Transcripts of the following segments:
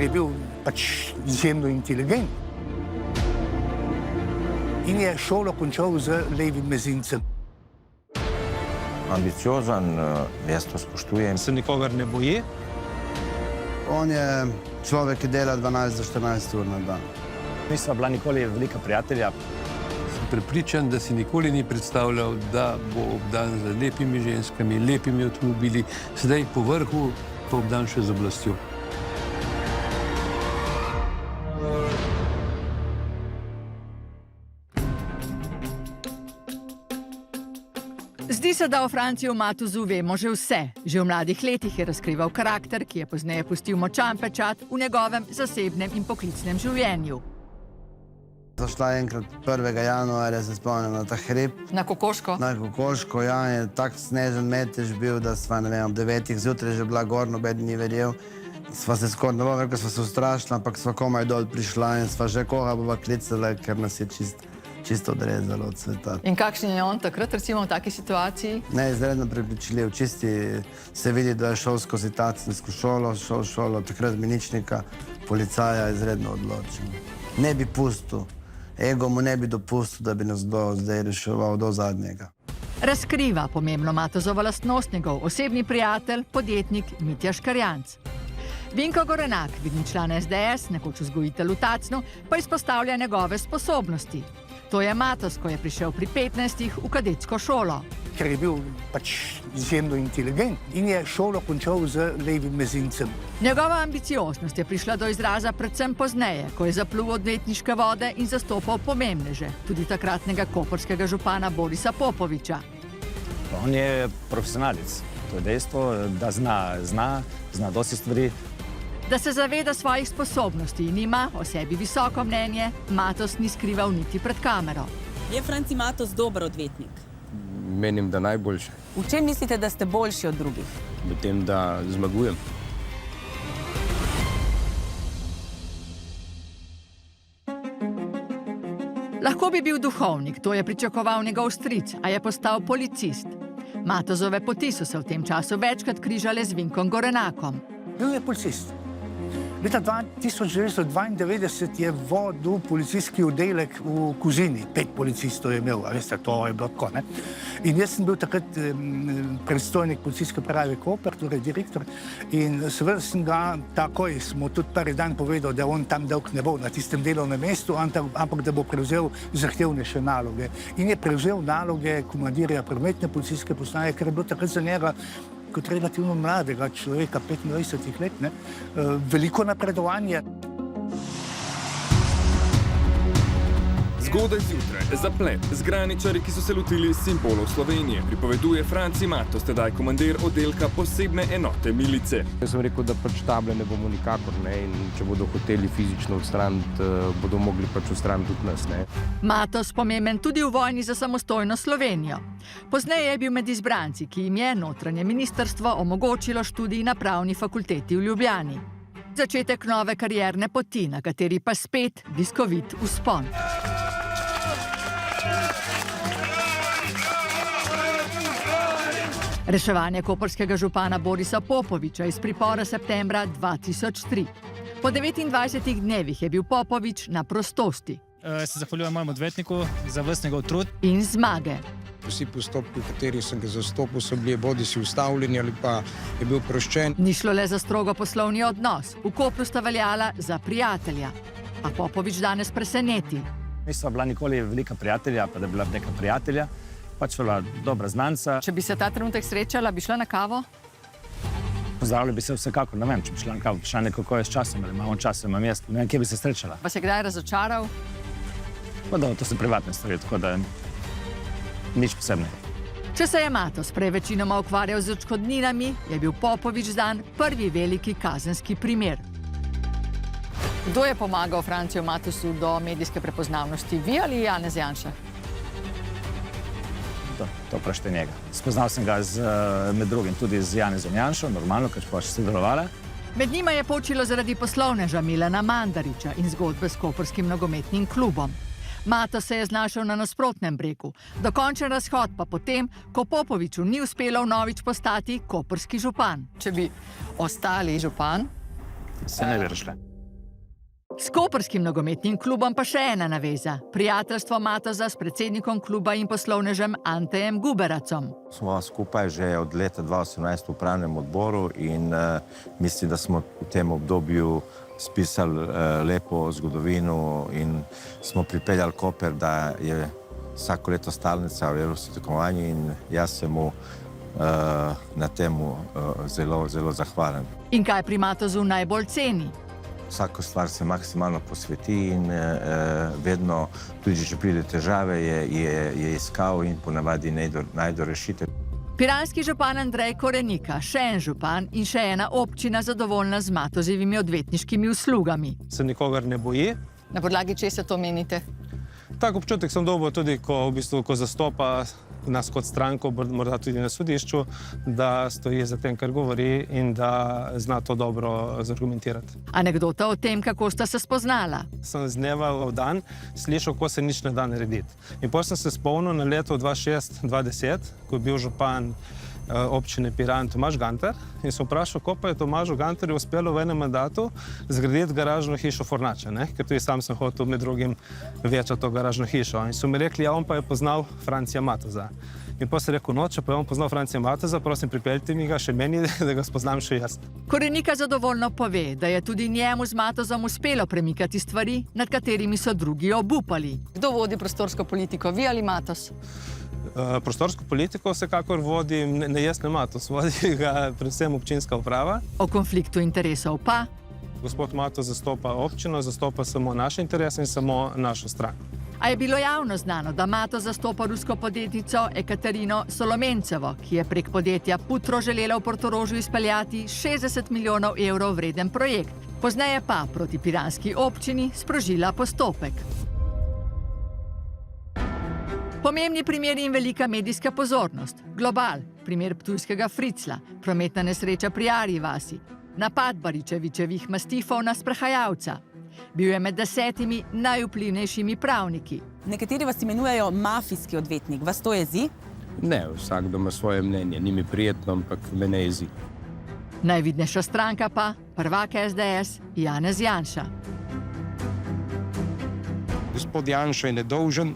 Je bil pač izjemno inteligent in je šolo končal z levim mezincem. Ambiciozen, jaz to spoštujem. Se nikogar ne boji. On je človek, ki dela 12 do 14 ur na dan. Nisva bila nikoli velika prijatelja. Sem prepričan, da si nikoli ni predstavljal, da bo obdan z lepimi ženskami, lepimi avtomobili, sedaj po vrhu pa obdan še z oblastjo. Zdi se, da o Franciju Matozu vemo že vse. Že v mladih letih je razkrival karakter, ki je pozneje pustil močan pečat v njegovem zasebnem in poklicnem življenju. Zašla je enkrat 1. januarja, se spomnim, na ta hrib. Na Kokoško? Na Kokoško, ja, je tak snežen metež bil, da sva, ne vem, ob 9. zjutraj že bila gor, noben ni verjel. Sva se skoraj, ne bom rekel, sva se ustrašila, ampak sva komaj dol prišla in sva že koga bova klicala, ker nas je čisto odrezalo od sveta. In kakšen je on takrat, recimo, v taki situaciji? Ne, izredno prepričljiv. Čisti se vidi, da je šel skozi tacinsko šolo, takrat Miničnika, policaja, izredno odločen. Ne bi pustil, ego mu ne bi dopustil, da bi nas zdaj reševal do zadnjega. Razkriva pomembno Matozovo lastnost njegov osebni prijatelj, podjetnik Mitja Škarjanc. Vinko Gorenak, vidni član SDS, nekoč vzgojitelj v Tacnu, pa izpostavlja njegove sposobnosti. To je Matoz, ko je prišel pri 15 v kadetsko šolo. Ker je bil pač izjemno inteligent in je šolo končal z levim mezincem. Njegova ambicioznost je prišla do izraza predvsem pozneje, ko je zaplul v odvetniške vode in zastopal pomembneže, tudi takratnega koprskega župana Borisa Popoviča. On je profesionalec. To je dejstvo, da zna dosti stvari. Da se zaveda svojih sposobnosti in ima o sebi visoko mnenje, Matoz ni skrival niti pred kamero. Je Franci Matoz dober odvetnik? Menim, da najboljši. V čem mislite, da ste boljši od drugih? V tem, da zmagujem. Lahko bi bil duhovnik, to je pričakoval njegov stric, a je postal policist. Matozove poti so se v tem času večkrat križale z Vinkom Gorenakom. Bil je policist. Leta 1992 je vodil policijski oddelek v Kozini. 5 policistov je imel, a veste, to je bilo tako, ne? In jaz sem bil takrat predstojnik policijske uprave Koper, torej direktor, in seveda sem ga takoj, smo tudi prvi dan povedal, da on tam dolg ne bo na tistem delovnem mestu, ampak da bo prevzel zahtevnejše naloge. In je prevzel naloge komandirja prometne policijske postaje, ker je bilo takrat za njega kot relativno mladega človeka, 25 let, ne, veliko napredovanje. Zgodaj zjutraj, zaplet z graničarji, ki so se lotili simbolov Slovenije, pripoveduje Franci Matoz, tedaj komandir oddelka posebne enote milice. Jaz sem rekel, da pač table ne bomo nikakor, ne, in če bodo hoteli fizično odstraniti, bodo mogli pač odstraniti tudi nas, ne. Matoz pomemben tudi v vojni za samostojno Slovenijo. Pozneje je bil med izbranci, ki jim je notranje ministrstvo omogočilo študij na pravni fakulteti v Ljubljani. Začetek nove karierne poti, na kateri pa spet bliskovit vzpon. Reševanje koprskega župana Borisa Popoviča iz pripora septembra 2003. Po 29 dnevih je bil Popovič na prostosti. Se zahvaljujem mojemu odvetniku za ves njegov trud. In zmage. Vsi postopki, v katerih sem ga zastopil, so bili bodisi ustavljeni ali pa je bil proščen. Ni šlo le za strogo poslovni odnos. V Kopru sta veljala za prijatelja. A Popovič danes preseneti. Nisva bila nikoli velika prijatelja, pa da bi bila neka prijatelja. Pač bila dobra znanca. Če bi se ta trenutek srečala, bi šla na kavo? Pozdravili bi se vsekakor, ne vem, če bi šla na kavo. Vprašanje, kako je s časom, ali imamo čas, imam jaz, ne vem, kje bi se srečala. Pa se kdaj razočaral? Pa da, to so privatne stvari, tako da nič posebnega. Če se je Matoz prej večinoma ukvarjal z odškodninami, je bil Popovič dan prvi veliki kazenski primer. Kdo je pomagal Franciju Matozu do medijske prepoznavnosti? Vi ali Janez Janša? To vprašajte njega. Spoznal sem ga med drugim tudi z Janezom Janšo, normalno, ker pa še sodelovala. Med njima je počilo zaradi poslovneža Milana Mandariča in zgodbe s koprskim nogometnim klubom. Matos se je znašel na nasprotnem bregu. Dokončen razhod pa potem, ko Popoviču ni uspelo vnovič postati koprski župan. Če bi ostali župan, Se ne bi rešile. S koprskim nogometnim klubom pa še ena naveza. Prijateljstvo Matoza s predsednikom kluba in poslovnežem Antejem Guberacom. Smo skupaj že od leta 2018 v upravnem odboru in mislim, da smo v tem obdobju spisali lepo zgodovino in smo pripeljali Koper, da je vsako leto stalnica v evropskem tekmovanju in jaz sem mu na temu zelo, zelo zahvalen. In kaj pri Matozu najbolj ceni? Vsako stvar se maksimalno posveti in vedno, tudi če pride težave, je iskal in ponavadi najde rešitev. Piranski župan Andrej Korenika, še en župan in še ena občina zadovoljna z Matozevimi odvetniškimi uslugami. Se nikogar ne boji. na podlagi česa to menite? Tak občutek sem dobil tudi, ko zastopa nas kot stranko, morda tudi na sodišču, da stoji za tem, kar govori in da zna to dobro zargumentirati. Anekdota o tem, kako sta se spoznala. Sem z dneva v dan slišal, ko se nič ne da narediti. In potem sem se spomnil na leto 2006-2010, ko je bil župan občine Piran Tomaž Gantar in sem vprašal, kako pa je Tomažu Gantarju uspelo v enem mandatu zgraditi garažno hišo Fornače, ker tudi sam sem hotel med drugim večati to garažno hišo. In so mi rekli, ja, on pa je poznal Francija Matoza. In potem sem rekel, no, če pa je on poznal Francija Matoza, prosim, pripeljite mi ga še meni, da ga spoznam še jaz. Korenika zadovoljno pove, da je tudi njemu z Matozom uspelo premikati stvari, nad katerimi so drugi obupali. Kdo vodi prostorsko politiko, vi ali Matoz? Prostorsko politiko vsekakor vodi ne jaz, ne Matoz, vodi ga predvsem občinska uprava. O konfliktu interesov pa? Gospod Matoz zastopa občino, zastopa samo naše interese in samo našo stran. A je bilo javno znano, da Matoz zastopa rusko podjetnico Ekaterino Solomencevo, ki je prek podjetja Putro želela v Portorožu izpeljati 60 milijonov evrov vreden projekt. Pozneje pa proti piranski občini sprožila postopek. Pomembni primeri in velika medijska pozornost. Global, primer ptujskega Fricla, prometna nesreča pri Arji vasi, napad Baričevičevih mastifov na sprehajalca. Bil je med 10 najvplivnejšimi pravniki. Nekateri vas imenujejo mafijski odvetnik. Vas to jezi? Ne, vsakdo ima svoje mnenje. Ni mi prijetno, ampak me ne jezi. Najvidnejša stranka pa prvak SDS Janez Janša. Gospod Janša je nedolžen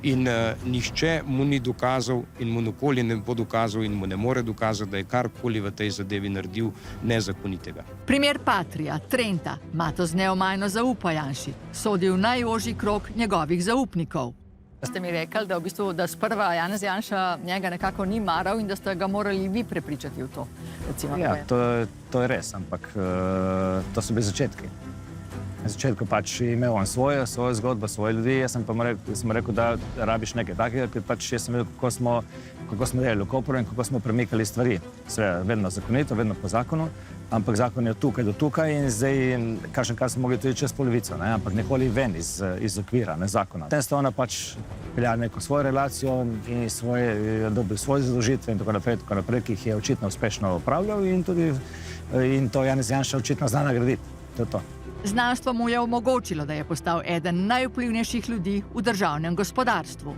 in nihče mu ni dokazal in mu nikoli ne bo dokazal in mu ne more dokazati, da je karkoli v tej zadevi naredil nezakonitega. Primer Patria, Trenta, Matoz neomajno zaupa Janši, sodi v najožji krog njegovih zaupnikov. Ste mi rekli, da v bistvu, da sprva Janez Janša njega nekako ni maral in da ste ga morali vi prepričati v to. Recimo, ja, to je res, ampak to so bili začetki. Na začetku pač imel on svojo zgodbo, svoje ljudi, jaz sem pa rekel, da rabiš nekaj takega, ker pač jaz sem vedel, kako smo delali v Kopru in kako smo premikali stvari. Seveda, vedno zakonito, vedno po zakonu, ampak zakon je od tukaj do tukaj in zdaj, kar smo mogli tudi čez polovico, ampak nikoli ven iz okvira, ne zakona. Tem sta ona pač peljala neko svojo relacijo in dobil svoje zadolžitve in tako naprej, ki jih je očitno uspešno upravljal in to Janez Janša očitno zna nagraditi. To je to. Znanstvo mu je omogočilo, da je postal eden najvplivnejših ljudi v državnem gospodarstvu.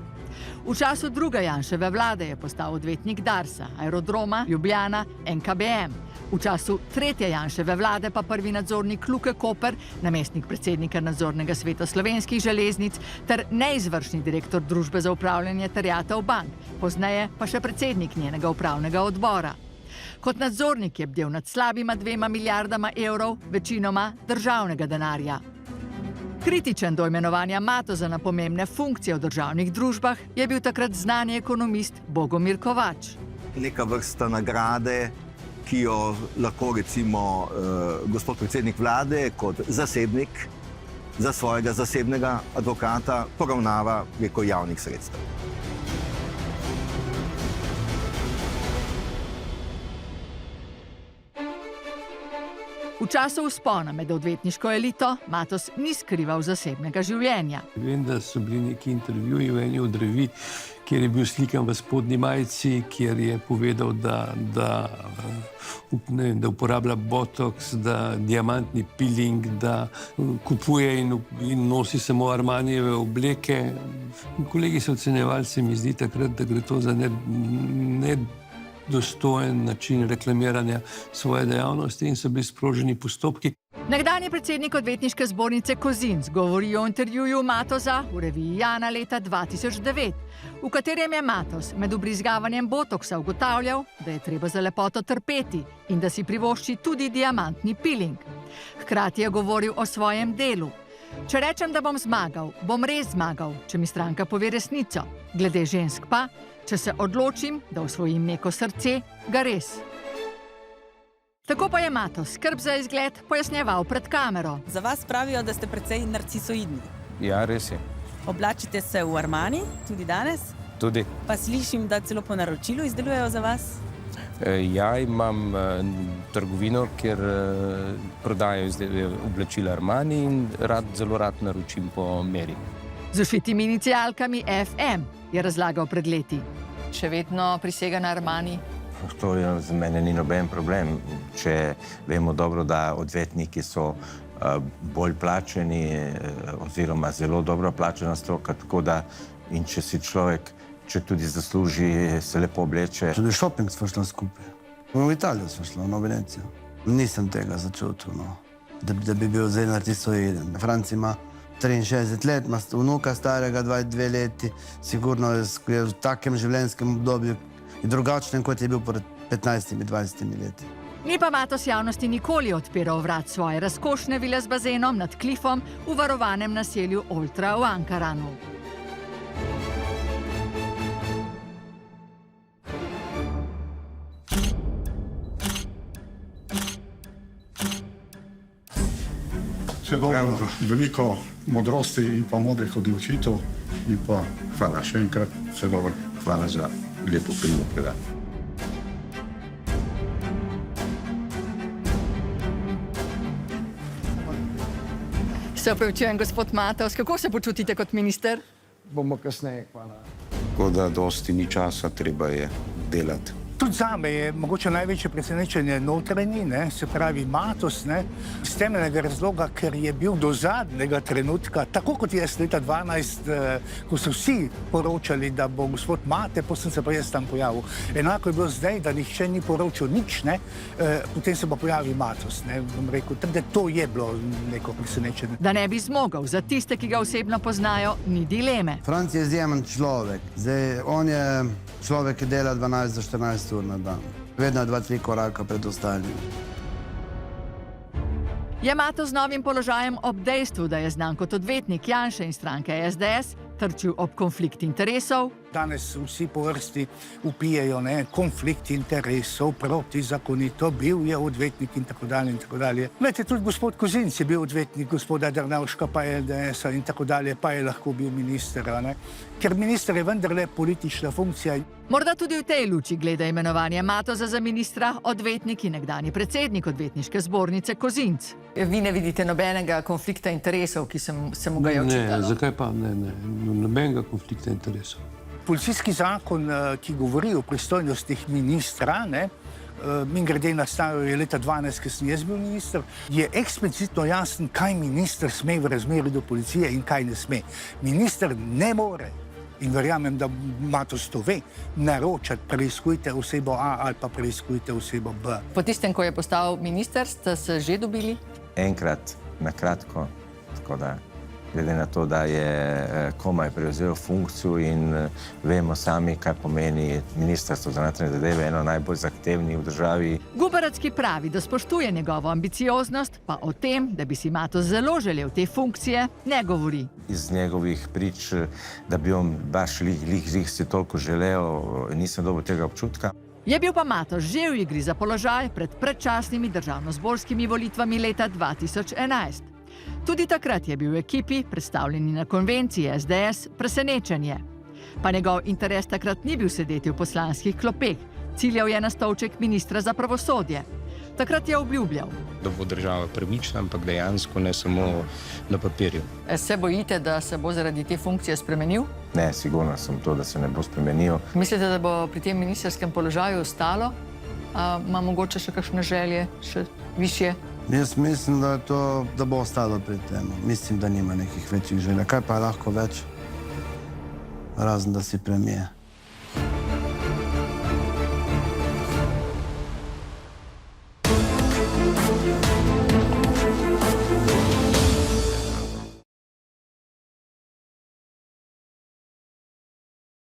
V času druge Janševe vlade je postal odvetnik Darsa, Aerodroma, Ljubljana, NKBM. V času tretje Janševe vlade pa prvi nadzornik Luke Koper, namestnik predsednika nadzornega sveta Slovenskih železnic ter neizvršni direktor Družbe za upravljanje terjatev bank, pozneje pa še predsednik njenega upravnega odbora. Kot nadzornik je bdel nad slabima 2 milijardama evrov, večinoma državnega denarja. Kritičen do imenovanja Matoza na pomembne funkcije v državnih družbah je bil takrat znani ekonomist Bogomir Kovač. Neka vrsta nagrade, ki jo lahko recimo gospod predsednik vlade kot zasebnik za svojega zasebnega advokata poravnava preko javnih sredstev. V času vzpona med odvetniško elito Matos ni skrival zasebnega življenja. Vem, da so bili neki intervjuji v eni od revij, kjer je bil slikan v spodnji majici, kjer je povedal, da uporablja botoks, da diamantni peeling, da kupuje in nosi samo Armanijeve obleke. Kolegi so ocenjevali, se mi zdi takrat, da gre to za nedostojen način reklamiranja svoje dejavnosti in so bili sproženi postopki. Nekdanji predsednik odvetniške zbornice Kozinc govori o intervjuju Matosa v reviji Jana leta 2009, v katerem je Matos med ubrizgavanjem botoksa ugotavljal, da je treba za lepoto trpeti in da si privošči tudi diamantni peeling. Hkrati je govoril o svojem delu. Če rečem, da bom zmagal, bom res zmagal, če mi stranka pove resnico. Glede žensk pa, če se odločim, da osvojim neko srce, ga res. Tako pa je Matos skrb za izgled pojasnjeval pred kamero. Za vas pravijo, da ste precej narcisoidni. Ja, res je. Oblačite se v Armani, tudi danes. Tudi. Pa slišim, da celo po naročilu izdelujejo za vas. Ja, imam trgovino, kjer prodajajo oblačila Armani in zelo rad naročim po meri. Z všitimi inicialkami FM je razlagal pred leti. Še vedno prisega na Armani? To za mene ni noben problem, če vemo dobro, da odvetniki so bolj plačeni oziroma zelo dobro plačena stroka, tako da in če si človek, če tudi zasluži, se lepo obleče. Tudi šoping smo šli skupaj. V Italijo smo šli, v Venecijo. Nisem tega začutil, da bi bil zdaj narcisoiden. Franc ima 63 let, ima vnuka starega 22 leti, sigurno je v takem življenjskem obdobju in drugačnem, kot je bil pred 15-20 leti. Ni pa Matos javnosti nikoli odpiral vrat svoje razkošne vile z bazenom nad klifom v varovanem naselju Oltra v Ankaranu. Vse dobro, veliko modrosti in pa modrih odločitev in pa hvala še enkrat, vse dobro, hvala za lepo filmo predanje. Se opravičujem, gospod Matos, kako se počutite kot minister? Bomo kasneje, hvala. Tako da dosti ni časa, treba je delati. Tudi zame je mogoče največje presenečenje notranji, se pravi Matos, iz temeljnega razloga, ker je bil do zadnjega trenutka, tako kot jaz leta 2012, ko so vsi poročali, da bo gospod Mate, potem se pa jaz tam pojavil. Enako je bilo zdaj, da nihče ni poročal nič, potem se pa pojavi Matos, bom rekel, tako da to je bilo neko presenečenje. Da ne bi zmogel, za tiste, ki ga osebno poznajo, ni dileme. Franc je izjemen človek. Zdaj, on je človek, ki dela 12 do 14 ur na dan. Vedno 2-3 koraka pred ostalimi. Je Matos z novim položajem ob dejstvu, da je znan kot odvetnik Janše in stranke SDS, trčil ob konflikt interesov? Danes vsi po vrsti vpijejo konflikt interesov, protizakonito, bil je odvetnik in tako dalje in tako dalje. Glejte, tudi gospod Kozinc je bil odvetnik gospoda Drnovška pa LDS-a in tako dalje, pa je lahko bil minister, ker minister je vendarle politična funkcija. Morda tudi v tej luči gleda imenovanje Matosa za ministra odvetnik in nekdanji predsednik odvetniške zbornice Kozinc. Vi ne vidite nobenega konflikta interesov, ki se mu ga je očitalo? Ne, zakaj pa? Ne, nobenega konflikta interesov. Policijski zakon, ki govori o pristojnostih ministra, mimogrede nastajal je leta 2012, ko sem jaz bil minister, je eksplicitno jasen, kaj minister sme v razmerju do policije in kaj ne sme. Minister ne more, in verjamem, da Matos to ve, naročati preiskujte osebo A ali pa preiskujte osebo B. Po tistem, ko je postal minister, ste se že dobili? Enkrat, na kratko, tako da glede na to, da je komaj prevzel funkcijo in vemo sami, kaj pomeni Ministrstvo za notranje zadeve, eno najbolj zahtevnih v državi. Guberacki pravi, da spoštuje njegovo ambicioznost, pa o tem, da bi si Matos zelo želel te funkcije, ne govori. Iz njegovih prič, da bi on baš lih si toliko želel, nisem dobil tega občutka. Je bil pa Matos že v igri za položaj pred predčasnimi državnozborskimi volitvami leta 2011. Tudi takrat je bil v ekipi, predstavljeni na konvenciji SDS, presenečenje. Pa njegov interes takrat ni bil sedeti v poslanskih klopeh, ciljal je na stolček ministra za pravosodje. Takrat je obljubljal. Da bo država pravična, ampak dejansko ne samo na papirju. Se bojite, da se bo zaradi te funkcije spremenil? Ne, sigurno sem to, da se ne bo spremenil. Mislite, da bo pri tem ministerskem položaju ostalo? Ima mogoče še kakšne želje, še višje? Jaz mislim, da bo ostalo pri tem. Mislim, da nima nekih večjih želja. Kaj pa je lahko več? Razen, da si premijer.